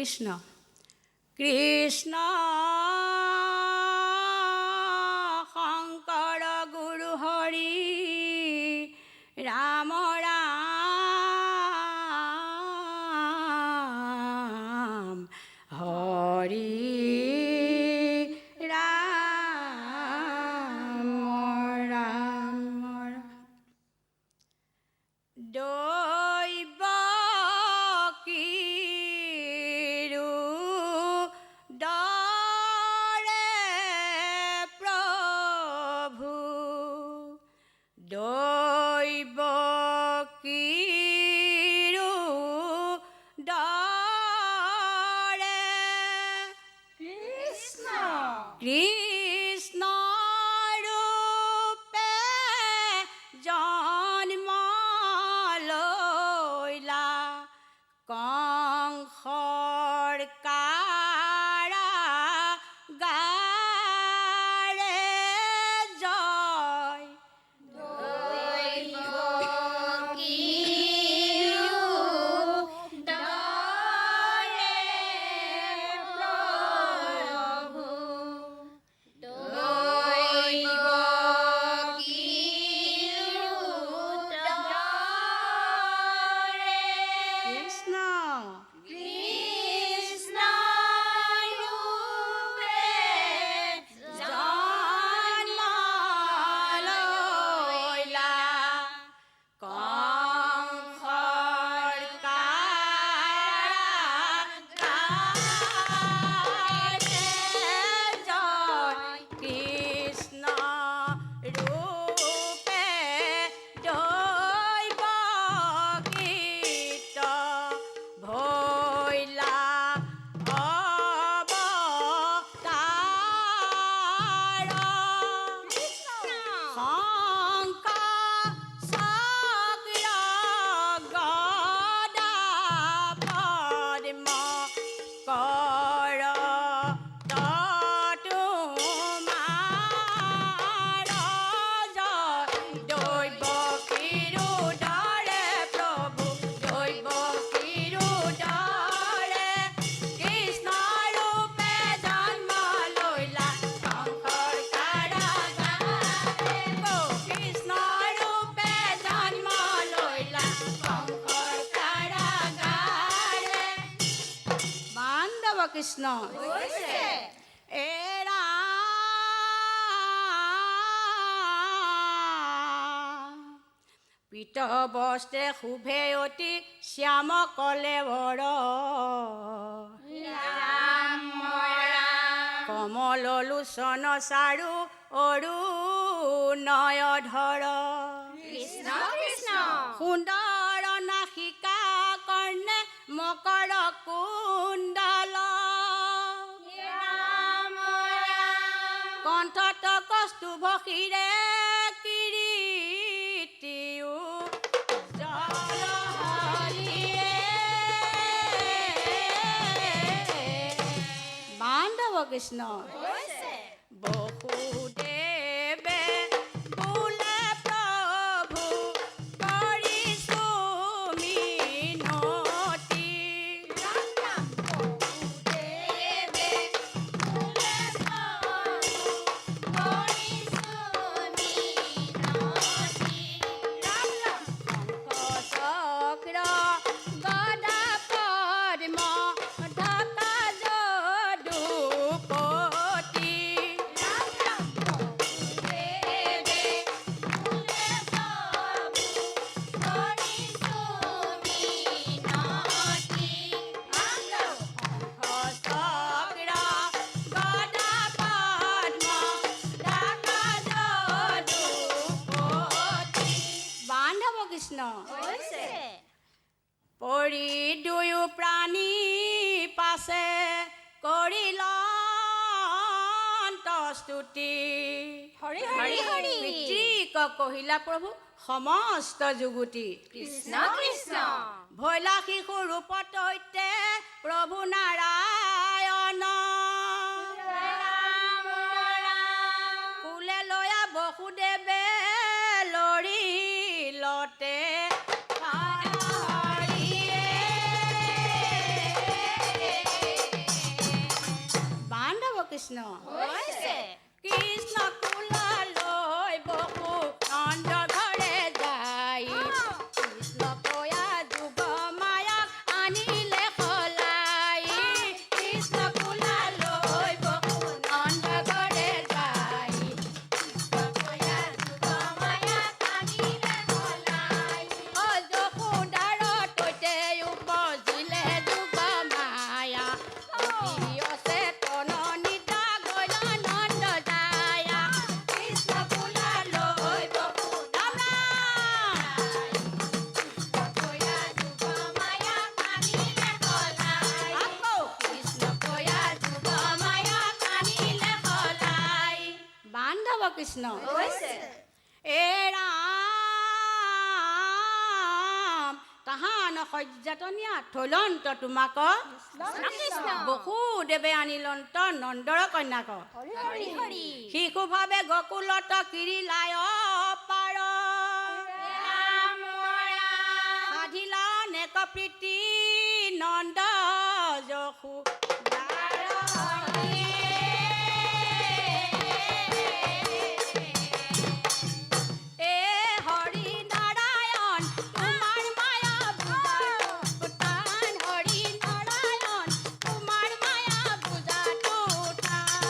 কৃষ্ণ কৃষ্ণ শংকৰ গুৰু হৰি ৰাম ৰাম হৰি ৰাম ৰাম দৈব কিৰু দৰে প্ৰভু দৈব কিৰু দৰে কৃষ্ণ কৃষ্ণ ৰূপে জন্ম লৈলা কংসৰ কাৰাগাৰে জয় কৃষ্ণ কৃষ্ণ ৰূপে জন্ম লৈলা কংসৰ কাৰাগাৰে জয় কৃষ্ণ ৰূপে দৈব গীত ভৈলা অৱতাৰ শংখ চক্ৰ গদা পদ্ম কৰ তোমাৰ জয় দৈব কিৰু দৰে প্ৰভু দৈব কিৰু দৰে কৃষ্ণ ৰূপে জন্ম লৈলা কংসৰ কাৰাগাৰে কৃষ্ণ ৰূপে জন্ম লৈলা কংসৰ কাৰাগাৰে বান্ধৱ কৃষ্ণ এ ৰাম পীত বস্ত্ৰে শুভে অতি শ্যাম কলেবৰ কমল লোচন চাৰু অৰুণয়ধৰ কৃষ্ণ কৃষ্ণ সুন্দৰ নাসিকা কৰ্ণে মকৰ কুণ্ডল ৰাম ৰাম কণ্ঠত কস্তুভ শিৰে কিৰীটিও জলহৰিয়ে বান্ধৱ কৃষ্ণ হৈছে বহুদেৱে বোলে প্ৰভু কৰিছো মিনতি চক্ৰ গদা পদ্ম ঢকা যদুপতি চক্ৰ গদা পদ্ম ঢকা যদুপতি বান্ধৱ কৃষ্ণ হৈছে পৰি দুয়ো প্ৰাণী পাছে কৰিল স্তুতি হৰি হৰি হৰি পিতৃক কহিলা প্ৰভু সমস্ত যুগুতি কৃষ্ণ কৃষ্ণ ভৈলা শিশু ৰূপত হৈতে প্ৰভু নাৰায়ণ ৰাম ৰাম কুলে লয়া বসুদেৱে লৰিলতে হৰিয়ে কৃষ্ণ হৈছে কৃষ্ণ কোলালৈ বকু নন্দ ঘৰে যাই কৃষ্ণ কয়া যুগ মায়াক আনিলে সলাই কৃষ্ণ কোলালৈ বকু নন্দ ঘৰে যাই কৃষ্ণ কয়া যুগ মায়াক আনিলে সলাই যশোদাৰ তৈতে উপজিলে যুগ মায়া আছে তননিতা গল নন্দ যায়া কৃষ্ণ কোলালৈ বকু ৰাম কয়া যুগ মায়াক আনিলে সলাই আকৌ কৃষ্ণ কয়া যুগ মায়াক আনিলে সলাই বান্ধৱ কৃষ্ণ হৈছে এ ৰাম তাহান সজ্জাতনীয়া থৈলন্ত তোমাক কৃষ্ণ বসুদেৱে আনিলন্ত নন্দৰ কন্যাক হৰি হৰি শিশুভাৱে গকুলত কিৰিলায় পাৰ ৰাম সাধিলা নেক প্ৰীতি নন্দ যশু এ হৰি নাৰায়ণ তোমাৰ মায়া বুজাটো টান হৰি নাৰায়ণ তোমাৰ মায়া বুজাটো টান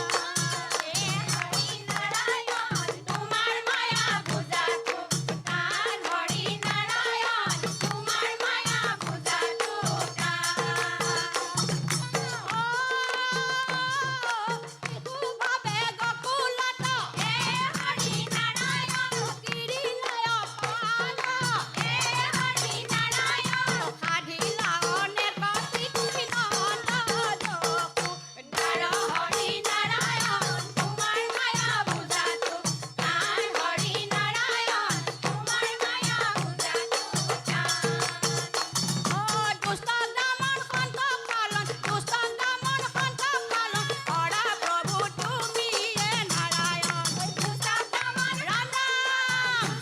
এ হৰি নাৰায়ণ তোমাৰ মায়া বুজাটো টান হৰি নাৰায়ণ তোমাৰ মায়া বুজাটো টান শিশুভাৱে গকুলত এ হৰি নাৰায়ণ কিৰিলায় পাল এ হৰি নাৰায়ণ সাধিলা অনেক প্ৰীতি নন্দ যশু দাৰ হৰি নাৰায়ণ তোমাৰ মায়া বুজাটো টান হৰি নাৰায়ণ তোমাৰ মায়া বুজাটো টান দুষ্ট দমন সন্তক পালন দুষ্ট দমন সন্তক পালন কৰা প্ৰভু তুমিয়ে নাৰায়ণ দুষ্ট দমন ৰাম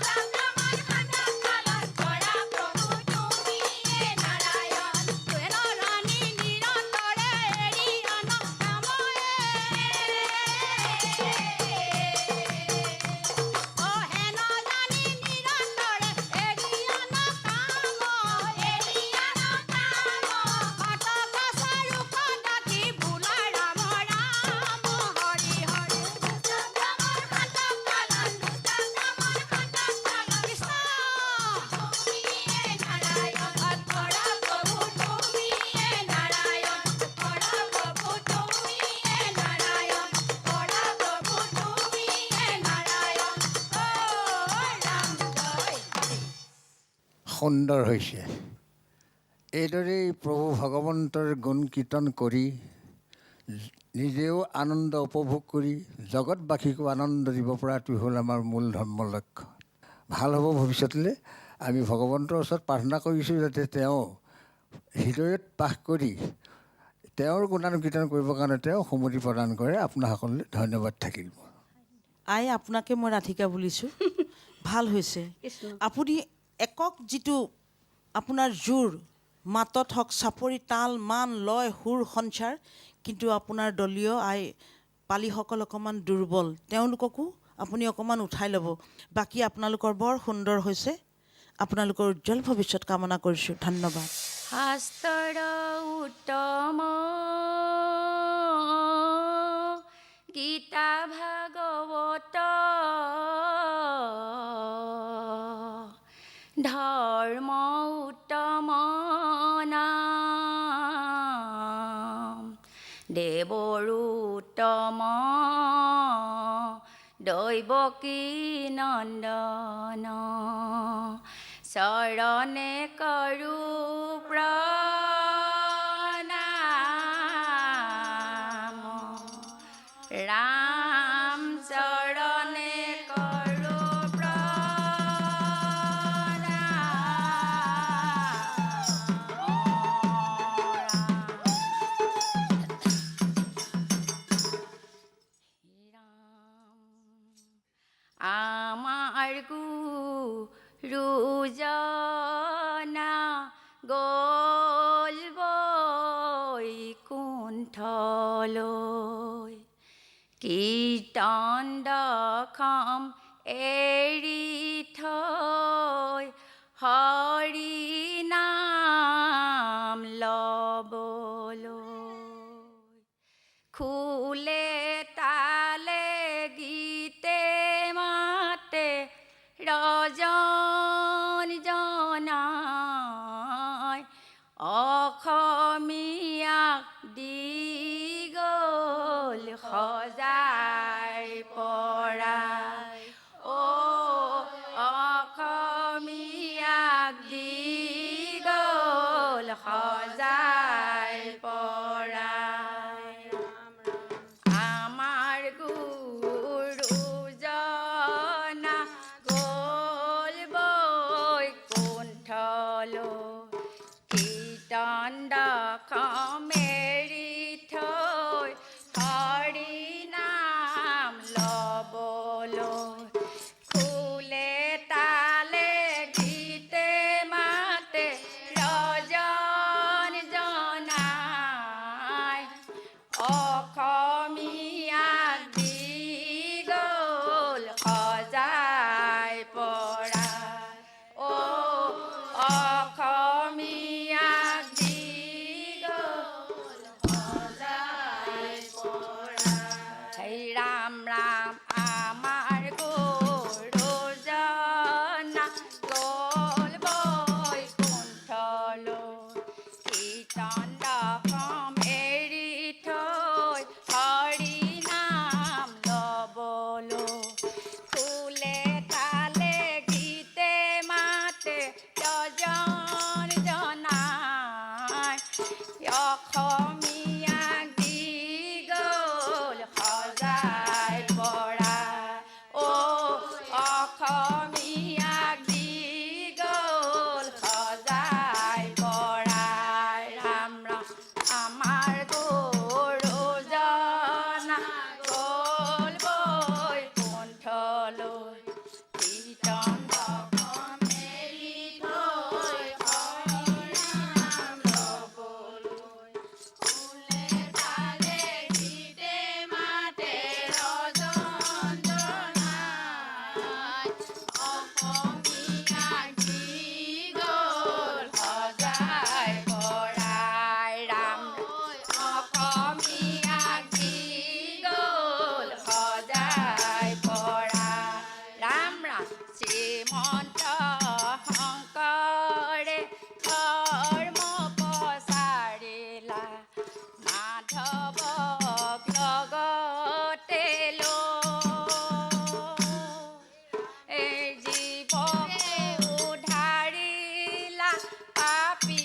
দুষ্ট দমন সন্তক পালন কৰা প্ৰভু তুমিয়ে নাৰায়ণ হেন ৰাণী নিৰন্তৰে এৰি আন নাময়ে হেন ৰাণী নিৰন্তৰে এৰি আন কাম এৰি আন কাম কটক স্বৰূপ ডাকি ভোলা ৰাম ৰাম হৰি হৰি দুষ্ট দমন সন্তক পালন দুষ্ট দমন সন্তক পালন কৃষ্ণ তুমিয়ে নাৰায়ণ কৰা প্ৰভু তুমিয়ে নাৰায়ণ কৰা প্ৰভু তুমিয়ে নাৰায়ণ কৰা প্ৰভু তুমিয়ে নাৰায়ণ ৰাম জয় সুন্দৰ হৈছে। এইদৰেই প্ৰভু ভগৱন্তৰ গুণ কীৰ্তন কৰি নিজেও আনন্দ উপভোগ কৰি জগতবাসীকো আনন্দ দিব পৰাটো হ'ল আমাৰ মূল ধৰ্ম লক্ষ্য। ভাল হ'ব ভৱিষ্যতলৈ আমি ভগৱন্তৰ ওচৰত প্ৰাৰ্থনা কৰিছোঁ যাতে তেওঁ হৃদয়ত বাস কৰি তেওঁৰ গুণানুকীৰ্তন কৰিবৰ কাৰণে তেওঁ সন্মতি প্ৰদান কৰে। আপোনাসকললৈ ধন্যবাদ থাকিল। আই আপোনাকে মই ৰাধিকা বুলিছোঁ। ভাল হৈছে আপুনি একক যিটো আপোনাৰ জোৰ মাতত হওক চাপৰি তাল মান লয় সুৰ সঞ্চাৰ কিন্তু আপোনাৰ দলীয় আই পালিসকল অকণমান দুৰ্বল তেওঁলোককো আপুনি অকণমান উঠাই ল'ব। বাকী আপোনালোকৰ বৰ সুন্দৰ হৈছে। আপোনালোকৰ উজ্জ্বল ভৱিষ্যত কামনা কৰিছোঁ। ধন্যবাদ। শাস্ত্ৰৰ উত্তম গীতা ভাগৱত ধৰ্ম উত্তম নাম দেৱৰো উত্তম দৈৱকী নন্দন চৰণে কৰো প্ৰণাম ৰাম চৰণে কৰো আমাৰ গুৰুজনা গ'ল বৈকুণ্ঠলৈ কীৰ্তন দশম এৰি থৈ হৰি নাম ল'বলৈ খোলে তালে গীতে মাতে ৰজন জনাই অসমীয়াক দি গ'ল সজাই পৰাই অসমীয়াক দি গ'ল সজাই পৰাই আমাৰ গুৰুজনা গ'ল বৈকুণ্ঠলৈ কীৰ্তন দশম এৰি থৈ হৰি নাম ল'বলৈ খোলে তালে গীতে মাতে ৰজন জনাই অসমীয়াক দি গ'ল সজাই পৰাই অসমীয়াক দি গ'ল সজাই পৰাই ৰাম ৰাম আমাৰ গুৰুজনা গ'ল বৈকুণ্ঠলৈ কীৰ্তন দশম এৰি থৈ হৰি নাম ল'বলৈ খোলে তালে গীতে মাতে ৰজন জনাই অসমীয়াক দি গ'ল সজাই পৰাই অসমীয়াক দি গ'ল সজাই পৰাই ৰাম ৰাম আমাৰ গুৰুজনা গ'ল বৈকুণ্ঠলৈ কীৰ্তন দশম এৰি থৈ হৰি নাম ল'বলৈ খোলে তালে গীতে মাতে ৰজন জনাই অসমীয়াক দি গ'ল সজাই পৰাই ৰাম অসমীয়াক দি গ'ল সজাই পৰাই ৰাম ৰাম শ্ৰীমন্ত শংকৰে ধৰ্ম প্ৰচাৰিলা মাধৱক লগতে লৈ জীৱকে উদ্ধাৰিলা পাপী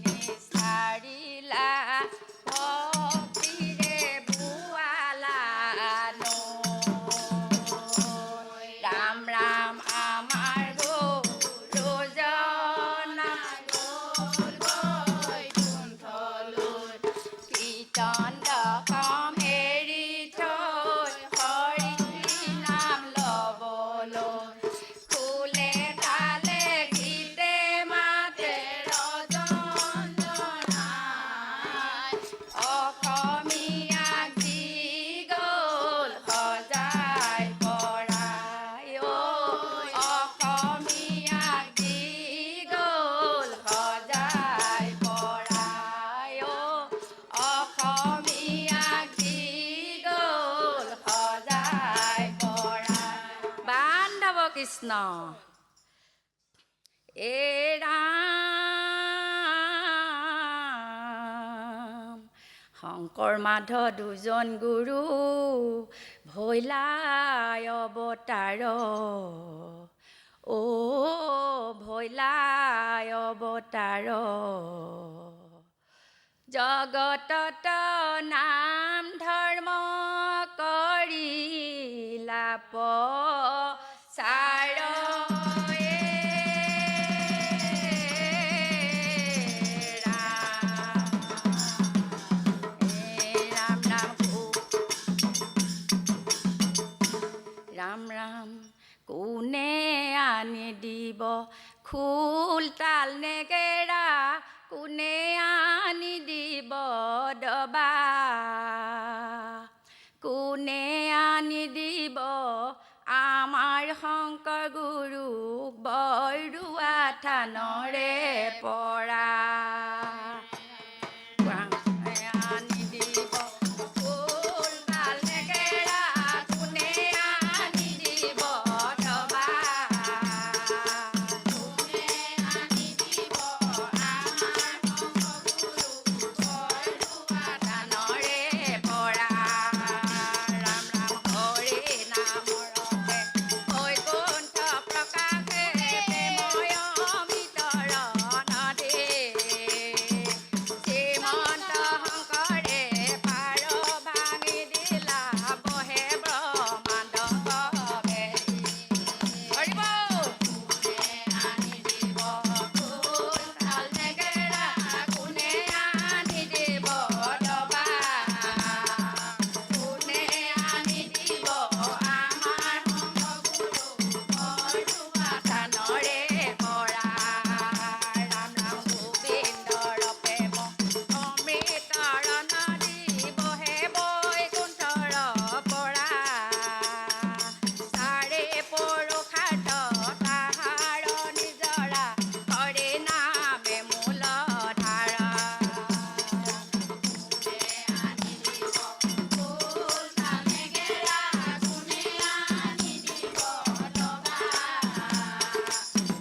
নিস্তাৰিলা ভক্তিৰে ভুৱালা ৰাম ৰাম আমাৰ গুৰুজনা গ'ল বৈকুণ্ঠলৈ কীৰ্তন দশম এৰি থৈ হৰি নাম ল'বলৈ খোলে তালে গীতে মাতে ৰজন জনাই অসমীয়াক দি গ'ল সজাই পৰাই অসমীয়াক দি গ'ল সজাই পৰাই অসমীয়াক দি গ'ল সজাই পৰাই বান্ধৱ কৃষ্ণ এ ৰাম শংকৰ মাধৱ দুজন গুৰু ভৈলাই অৱতাৰ ভৈলাই অৱতাৰ জগতত নাম ধৰ্ম কৰিলা প্ৰচাৰ ৰাম ৰাম কোনে আনি দিব খোল তাল নেগেৰা কোনে আনি দিব দবা কোনে থানৰে পৰা আনি দিব ফুল তাল নেগেৰা কোনে আনি দিব ডবা কোনে আনি দিব আমাৰ থানৰে পৰা ৰাম ৰাম হৰি নামৰতে হৈ কুণ্ঠ প্ৰকাশে প্ৰেময় ভিতৰ নদী শ্ৰীমন্ত শংকৰে পাৰ ভাঙি দিলা বহে ব্ৰহ্মাণ্ড কবেৰী হৰিব কোনে আনি দিব ফুল তাল নেগেৰা কোনে আনি দিব ডবা কোনে আনি দিব আমাৰ থানৰে পৰা ৰাম ৰাম গোবিন্দৰ প্ৰেম অমৃতৰ নদী বহে বৈকুণ্ঠৰ পৰা চাৰে পুৰুষাৰ্থ তাহাৰ নিজৰা কৰে নামে মূল ধাৰা কোনে আনি দিব ফুল তাল নেগেৰা কোনে আনি দিব ডবা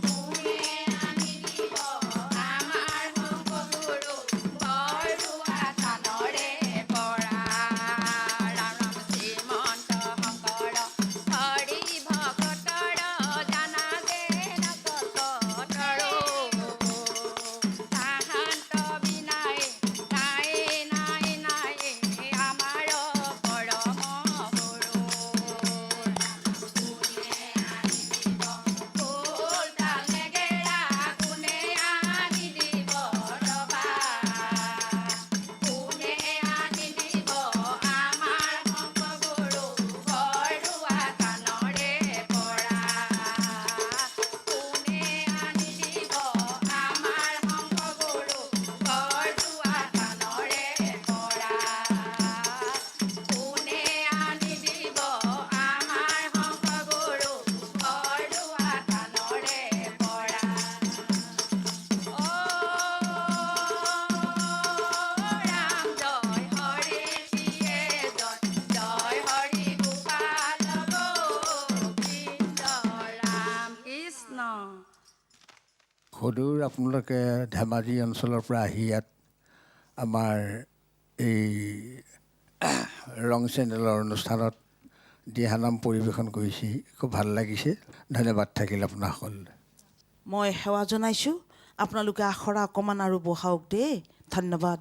কোনে আনি দিব আমাৰ শংকৰগুৰু বৰদোৱা থানৰে পৰা ৰাম ৰাম শ্ৰীমন্ত শংকৰ হৰি ভকতৰ জানা যেন কতৰো তাহান্ত বিনাই নাই নাই নাই আমাৰ পৰম গুৰু কোনে আনি দিব ফুল তাল নেগেৰা কোনে আনি দিব ডবা কোনে আনি দিব আমাৰ শংকৰগুৰু বৰদোৱা থানৰে পৰা কোনে আনি দিব আমাৰ শংকৰগুৰু বৰদোৱা থানৰে পৰা কোনে আনি দিব আমাৰ শংকৰগুৰু বৰদোৱা থানৰে পৰা ৰাম জয় হৰি প্ৰিয়ে জয় হৰি গোপাল গোবিন্দ ৰাম কৃষ্ণ সদূৰ আপোনালোকে ধেমাজি অঞ্চলৰ পৰা আহি ইয়াত আমাৰ এই ৰং চেনেলৰ অনুষ্ঠানত দিহানাম পৰিৱেশন কৰিছে খুব ভাল লাগিছে ধন্যবাদ থাকিল আপোনাসকললৈ মই সেৱা জনাইছোঁ আপোনালোকে আখৰা অকণমান আৰু বহাওক দেই ধন্যবাদ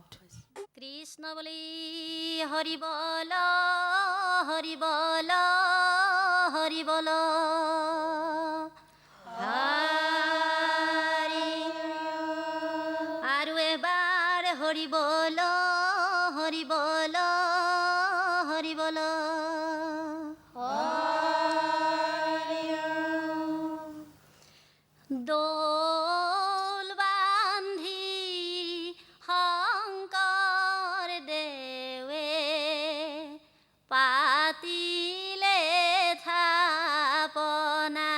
কৃষ্ণ বুলি হৰি বল হৰি বল হৰি বল হৰি আৰু এবাৰ হৰি বল হৰি বল হৰি বল দোল বান্ধি শংকৰ দেৱে পাতিলে থাপনা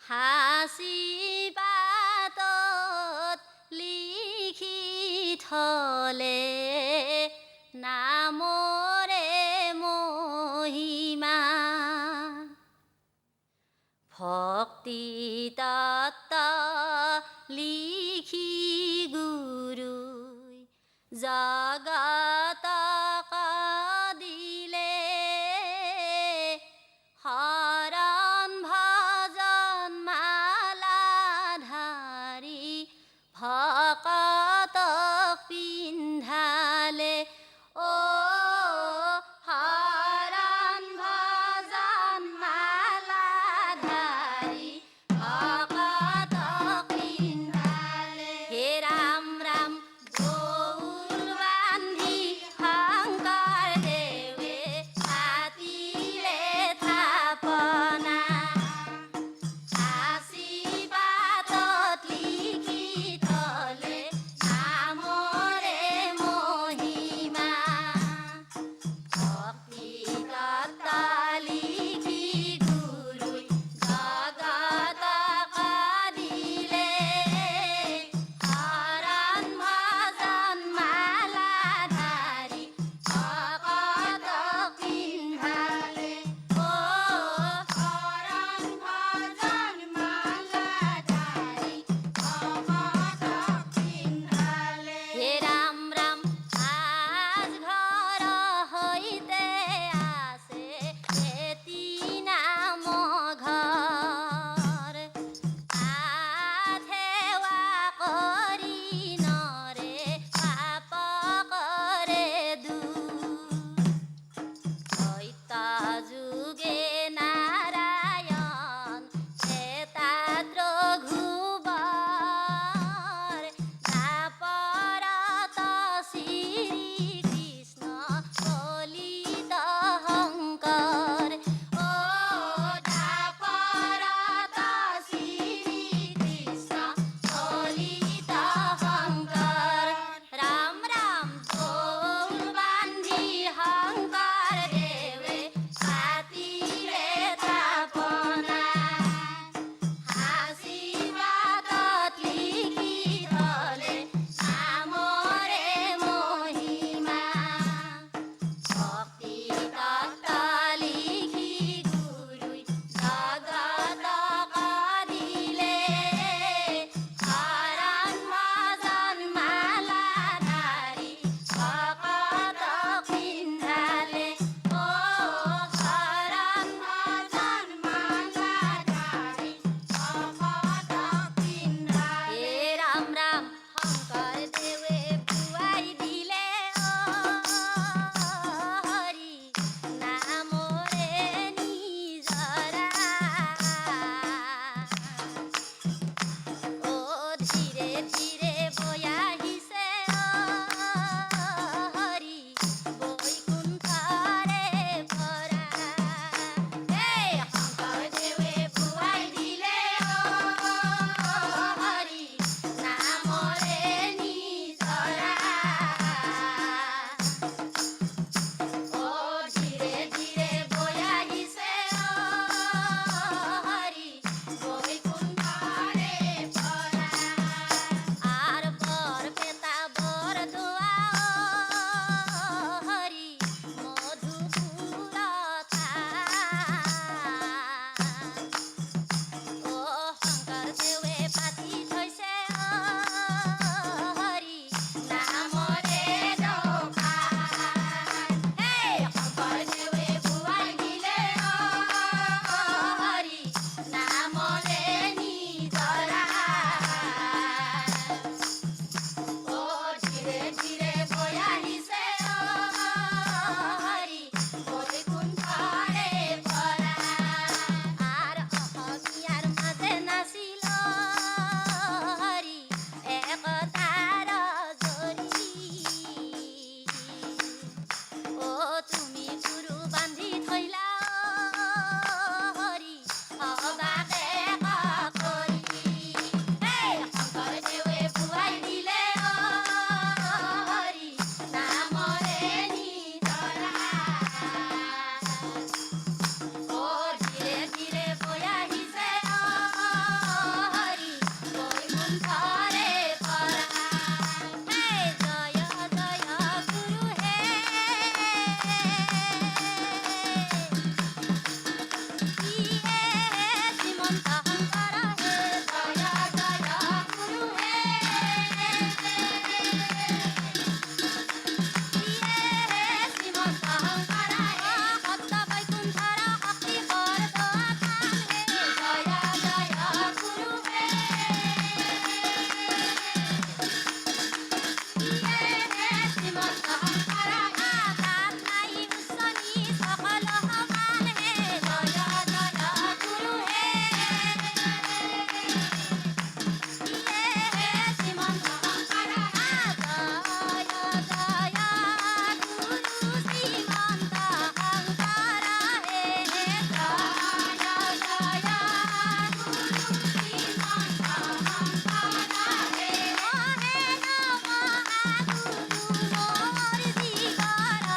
হাঁচি পাতত লিখি থলে নামৰে মহিমা ভক্তি তত্ত্ব লিখি গুৰুই জগতক দিলে শৰণ ভজন মালা ধাৰি ভকতক পিন্ধালে অ শৰণ ভজন মালা ধাৰি ভকতক পিন্ধালে হে ৰাম ৰাম গৌৰ বান্ধি শ্ৰীমন্ত শংকৰ হে জয় জয় গুৰু হে শ্ৰীমন্ত শংকৰ হে সত্য বৈকুণ্ঠৰ শক্তি বৰদোৱান হে জয় জয় গুৰু হে শ্ৰীমন্ত শংকৰ আকাশ নাই উচ্চ নীচ সকলো সমান হে জয় জয় গুৰু হে শ্ৰীমন্ত শংকৰ জয় জয় গুৰু শ্ৰীমন্ত শংকৰ হে জয় জয় গুৰু শ্ৰীমন্ত শংকৰ হে মহে নম গুৰু মোৰ জীৱৰ হাৰতি হে জয় জয়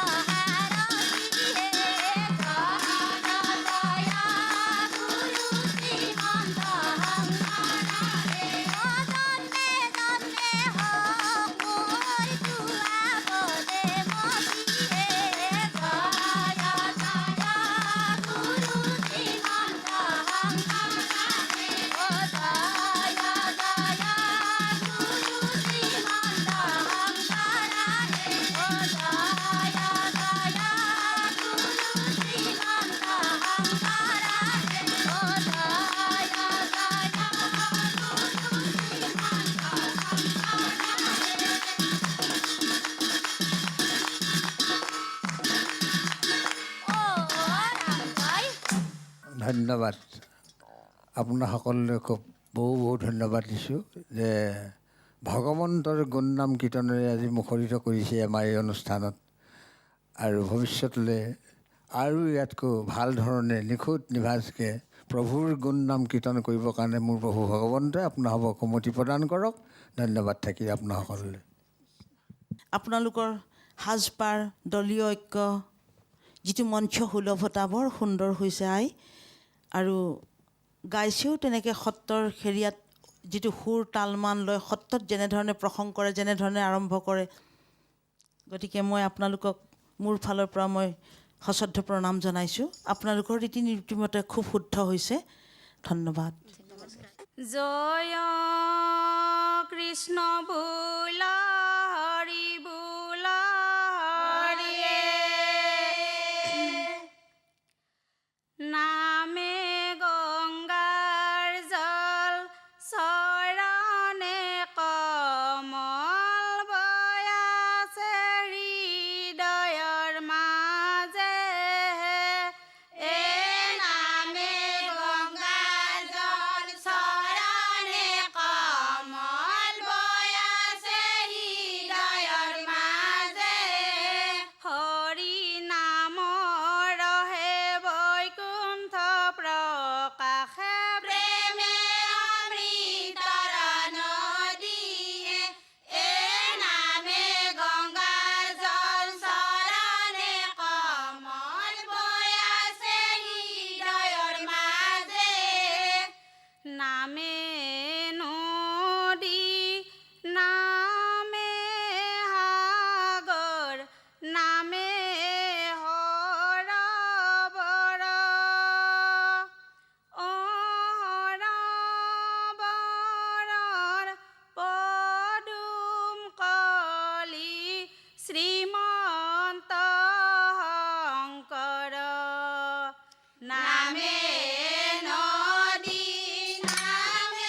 গুৰু শ্ৰীমন্ত শংকৰ হে জন্মে জন্মে হওক মোৰ তুৱাবলে মতি হে জয় জয় গুৰু শ্ৰীমন্ত শংকৰ হে জয় জয় গুৰু শ্ৰীমন্ত শংকৰ হে জয় জয় গুৰু শ্ৰীমন্ত ধন্যবাদ। আপোনাৰ সকলোলৈ খুব বহু ধন্যবাদ দিছোঁ যে ভগৱন্তৰ গুণ নাম কীৰ্তনেৰে আজি মুখৰিত কৰিছে আমাৰ এই অনুষ্ঠানত আৰু ভৱিষ্যতলৈ আৰু ইয়াতকৈ ভাল ধৰণে নিখুঁত নিভাজকৈ প্ৰভুৰ গুণ নাম কীৰ্তন কৰিবৰ কাৰণে মোৰ প্ৰভু ভগৱন্তই আপোনাসবক সুমতি প্ৰদান কৰক। ধন্যবাদ থাকিল আপোনাৰ সকলোলৈ। আপোনালোকৰ সাজপাৰ দলীয় ঐক্য যিটো মঞ্চ সুলভতা বৰ সুন্দৰ হৈছে আই আৰু গাইছেও তেনেকৈ সত্ৰৰ হেৰিয়াত যিটো সুৰ তালমান লয় সত্ৰত যেনেধৰণে প্ৰসংগ কৰে যেনেধৰণে আৰম্ভ কৰে গতিকে মই আপোনালোকক মোৰ ফালৰ পৰা মই সশ্ৰদ্ধ প্ৰণাম জনাইছোঁ। আপোনালোকৰ ৰীতি নীতিমতে খুব শুদ্ধ হৈছে। ধন্যবাদ। জয় কৃষ্ণ বোল হৰি বোল হৰিয়ে নামে গংগাৰ জল চৰণে কমল বয়াছে হৃদয়ৰ মাজে এ নামে গংগাৰ জল চৰণে কমল বয়াছে হৃদয়ৰ মাজে হৰি নামৰ হে বৈকুণ্ঠ প্ৰকাশে প্ৰেমে অমৃতৰ নদীয়ে এ নামে গংগাৰ জল চৰণে কমল বয়াছে হৃদয়ৰ মাজে নামে নদী নামে সাগৰ নামে সৰোবৰ সৰোবৰৰ পদুম কলি শ্ৰীমন্ত শংকৰ নামে নদী নামে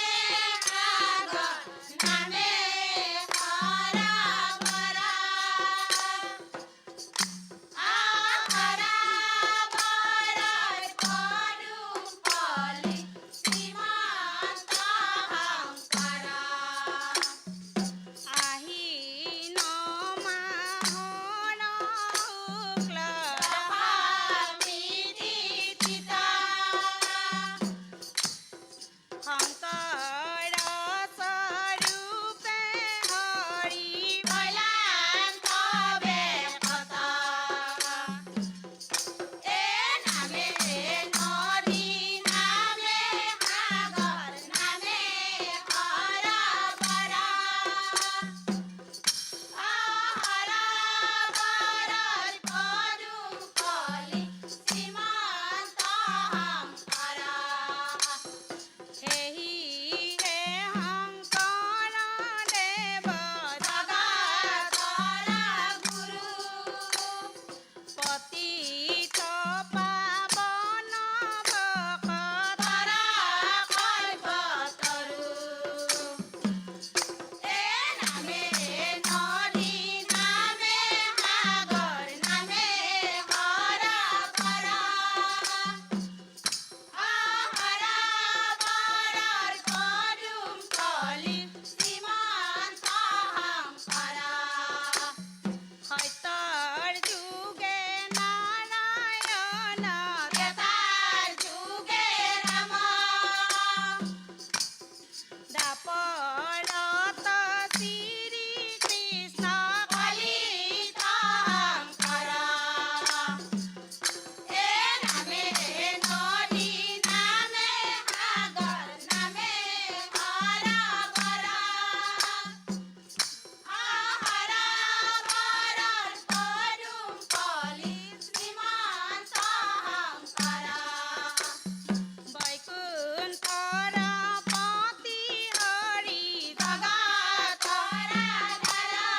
পতি হৰি জগতৰা ধাৰা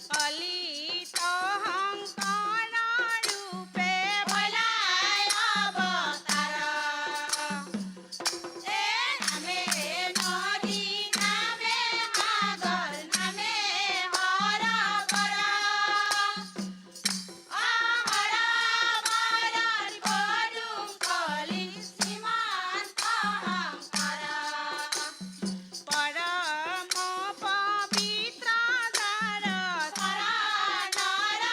কলিত শংকৰ ৰূপে ভলাই অৱতাৰ এ নামে নদী নামে সাগৰ নামে হৰবৰ অহৰবৰৰ পদুম কলি শ্ৰীমন্ত শংকৰ পৰম পবিত্ৰ যাৰ চৰণৰ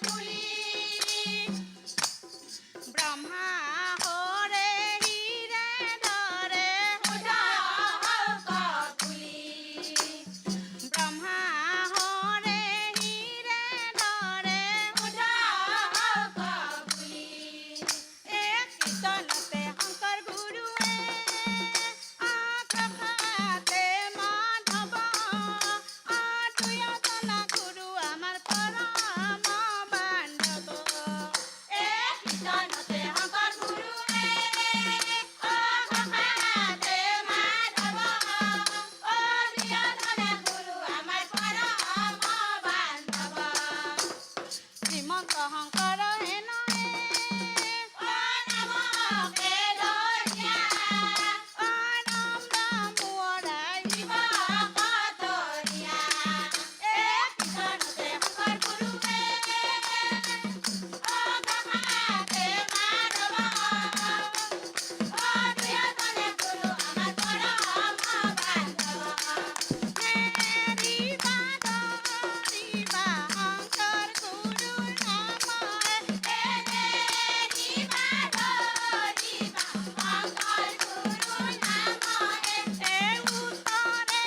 ধূলি ব্ৰহ্মা হৰে হীৰে ধৰে ব্ৰহ্মা হৰে হীৰে ধৰে এক কীৰ্তনতে শংকৰ গুৰুৱে প্ৰসাদে মাধৱ দুয়োজনা গুৰু আমাৰ পৰম বান্ধৱ শ্ৰীমন্ত শংকৰ হেনয়ে নাম নামোৰাই ৰিবা ধৰিবা শংকৰ গুৰু নাময়ে এই উত্তৰে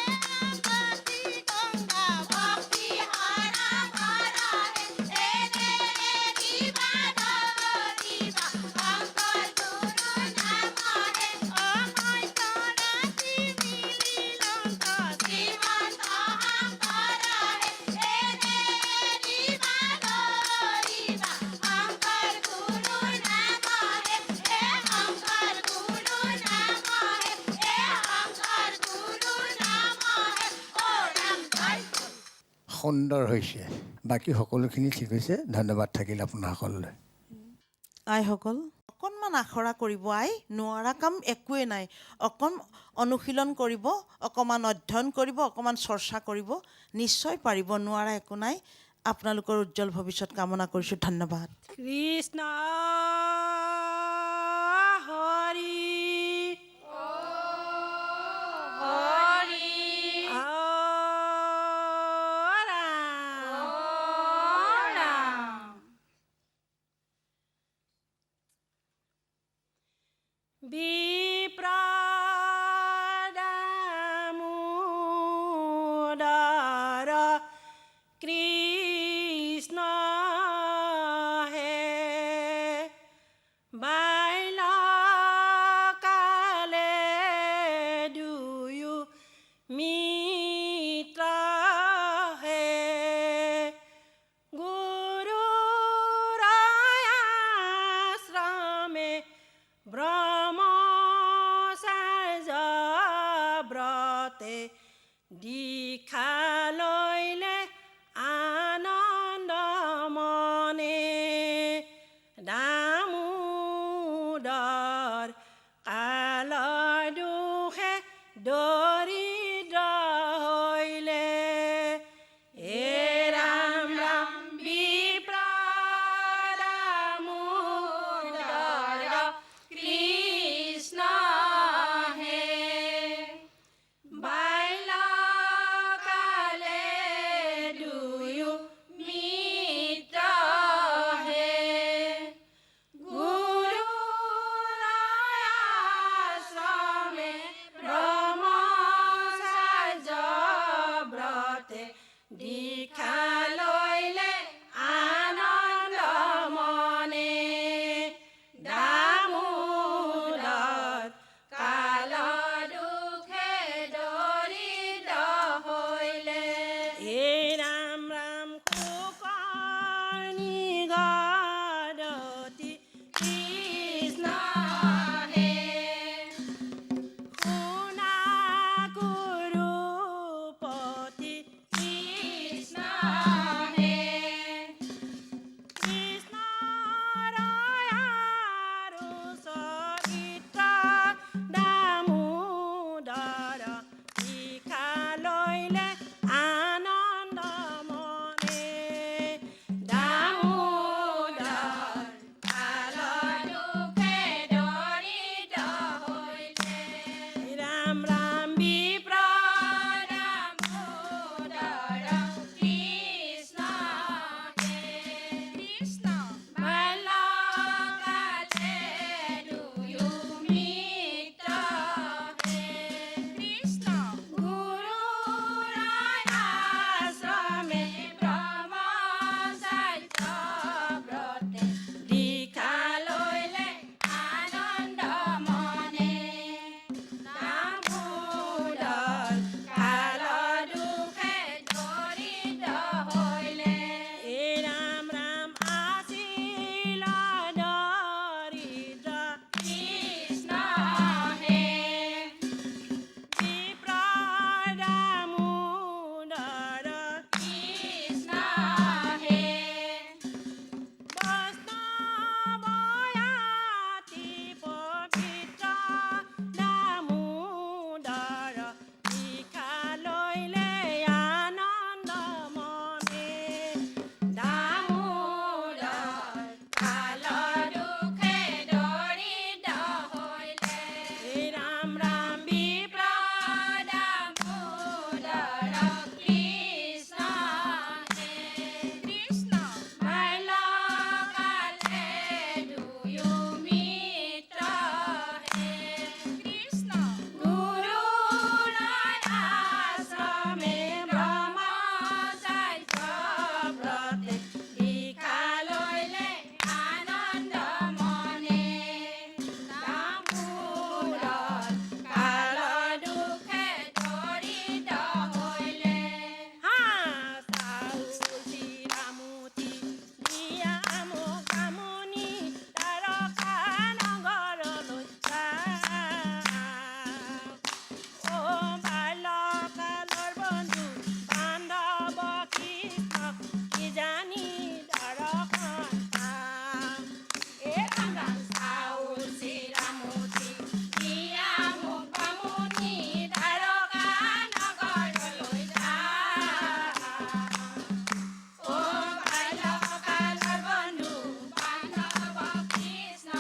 গতি গংগা ভক্তি অমৈতৰাতি মিলিলন্ত সুন্দৰ হৈছে বাকী সকলোখিনি ঠিক হৈছে ধন্যবাদ থাকিল আপোনাসকললৈ আইসকল অকণমান আখৰা কৰিব আই নোৱাৰা কাম একোৱেই নাই অকণ অনুশীলন কৰিব অকণমান অধ্যয়ন কৰিব অকণমান চৰ্চা কৰিব নিশ্চয় পাৰিব নোৱাৰা একো নাই আপোনালোকৰ উজ্জ্বল ভৱিষ্যত কামনা কৰিছোঁ ধন্যবাদ কৃষ্ণ হৰি বিপ্ৰদামোদৰ কৃষ্ণ হে বাইলকালে দুয়ো মিত্ৰ হে গুৰুৰ আশ্ৰমে ব্ৰহ্মচাৰ্য ব্ৰতে দীক্ষা লৈলে আনন্দ মনে দামোদৰ কালৰ দুখে দৰিদ্ৰ হৈলে এ ৰাম ৰাম বিপ্ৰদামোদৰ কৃষ্ণ হে বাইলকালে ৰাম ৰাম বিপ্ৰ দামোদৰ কৃষ্ণ হে কৃষ্ণ বাল্যকালে দুয়ো মিত্ৰ হে কৃষ্ণ গুৰুৰ আশ্ৰমে ব্ৰহ্মচাৰ্য ব্ৰতে দীক্ষা লৈলে আনন্দ মনে দামোদৰ কাল দুখে দৰিদ্ৰ হৈলে এই ৰাম ৰাম আছিল দৰিদ্ৰ কৃষ্ণ হে বিপ্ৰ দামোদৰ কৃষ্ণ হে বৈষ্ণৱয়াতি পবিত্ৰ দামোদৰ দীক্ষা লৈলে আনন্দ মনে দামোদৰ কাল দুখে দৰিদ্ৰ হৈলে এই ৰাম ৰাম বিপ্ৰ দামোদৰ কৃষ্ণ হে কৃষ্ণ বাল্যকালে দুয়ো মিত্ৰ হে কৃষ্ণ গুৰুৰ আশ্ৰমে ব্ৰহ্মচাৰ্য ব্ৰতে দীক্ষা লৈলে আনন্দ মনে দামোদৰ কাল দুখে দৰিদ্ৰ হৈলে চাউল চিৰামুঠি দিয়া মোক আমনি তাৰকা নগৰলৈ অ বাল্যকালৰ বন্ধু বান্ধৱ কৃষ্ণ কিজানি দৰ্শন পাম এ ৰাম ৰাম চাউল চিৰামুঠি দিয়া মোক বামুণী দ্বাৰকা নগৰলৈ অ বাল্যকালৰ বন্ধু বান্ধৱ কৃষ্ণ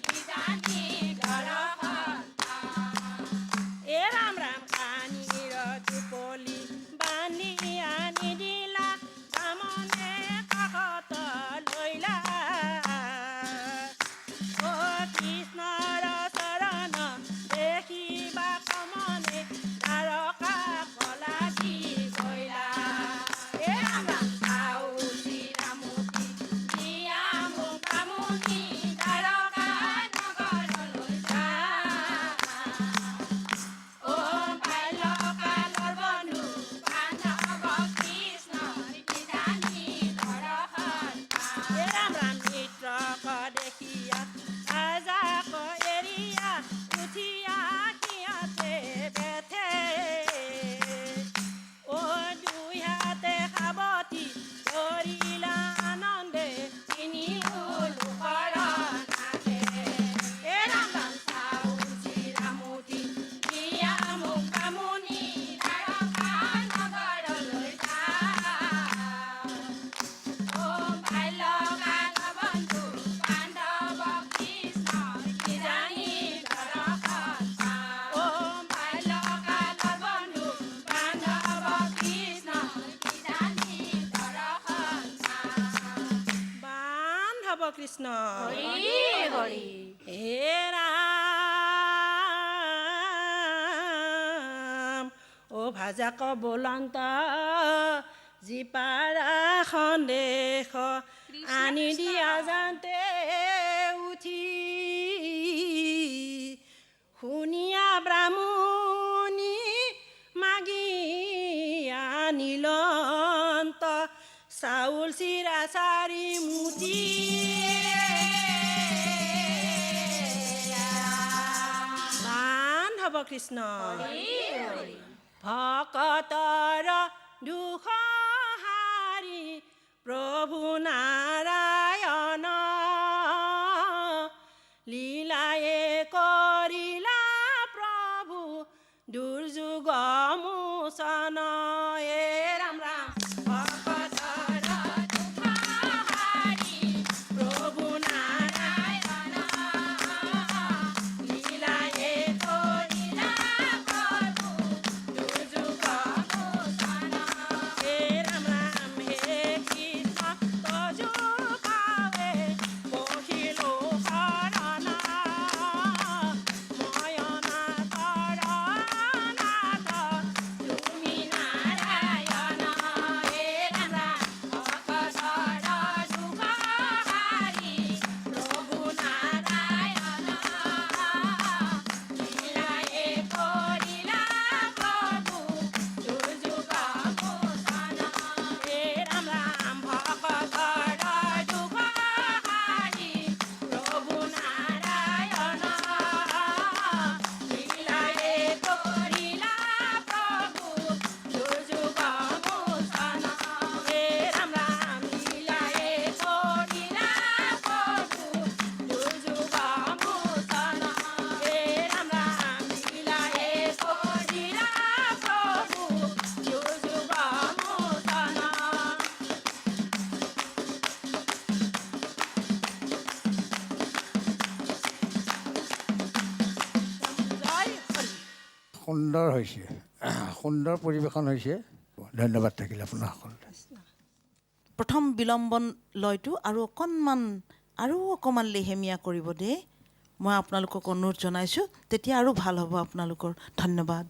কিজানি দৰ্শন এ ৰাম ৰাম কানিৰ টোপলি বান্ধি আনি দিলা বামনে কাষত লৈলা অ কৃষ্ণৰ চৰণ দেখিবা কমনে তাৰকা কলা দি গৈলা এ ৰাম ৰাম চাউল চিৰামুঠি দিয়া মোক বামুণী দ্বাৰকা নগৰলৈ অ বাল্যকালৰ বন্ধু বান্ধৱ কৃষ্ণ কিজানি দৰ্শন এ ৰাম ৰাম মিত্ৰক দেখিয়া আজাক এৰিয়া উঠিয়া সিয়াতে বেঠে অ দুই হাতে সাৱটি ধৰিলা আনন্দে তিনিও লোকৰ নাথে এ ৰাম ৰাম চাউল চিৰামুঠি দিয়া মোক বামুণী দ্বাৰকা নগৰলৈ অ বাল্যকালৰ বন্ধু বান্ধৱ কৃষ্ণ কিজানি দৰ্শন অ বাল্যকালৰ বন্ধু বান্ধৱ কৃষ্ণ কিজানি দৰ্শন বান্ধৱ কৃষ্ণ হৰি হৰি হে ৰাম অ ভাজাক বোলন্ত জীপাৰা সন্দেহ আনি দিয়া যাওঁতে উঠি শুনিয়া ব্ৰাহ্মণী মাগি আনিলন্ত চাউল চিৰা চাৰি মুঠি বান্ধৱ কৃষ্ণ ভকতৰ দুখ হাৰি প্ৰভু নাৰায়ণ লীলায়ে কৰিলা প্ৰভু দুৰ্যোগ মোচন এ ৰাম ৰাম ভকতৰ দুখ হাৰি প্ৰভু নাৰায়ণ লীলায়ে কৰিলা সুন্দৰ হৈছে, সুন্দৰ পৰিৱেশন হৈছে। ধন্যবাদ থাকিল আপোনাৰ সকলোকে। প্ৰথম বিলম্বন লয়টো আৰু অকণমান লেহেমীয়া কৰিব দেই। মই আপোনালোকক অনুৰোধ জনাইছোঁ, তেতিয়া আৰু ভাল হ'ব আপোনালোকৰ। ধন্যবাদ।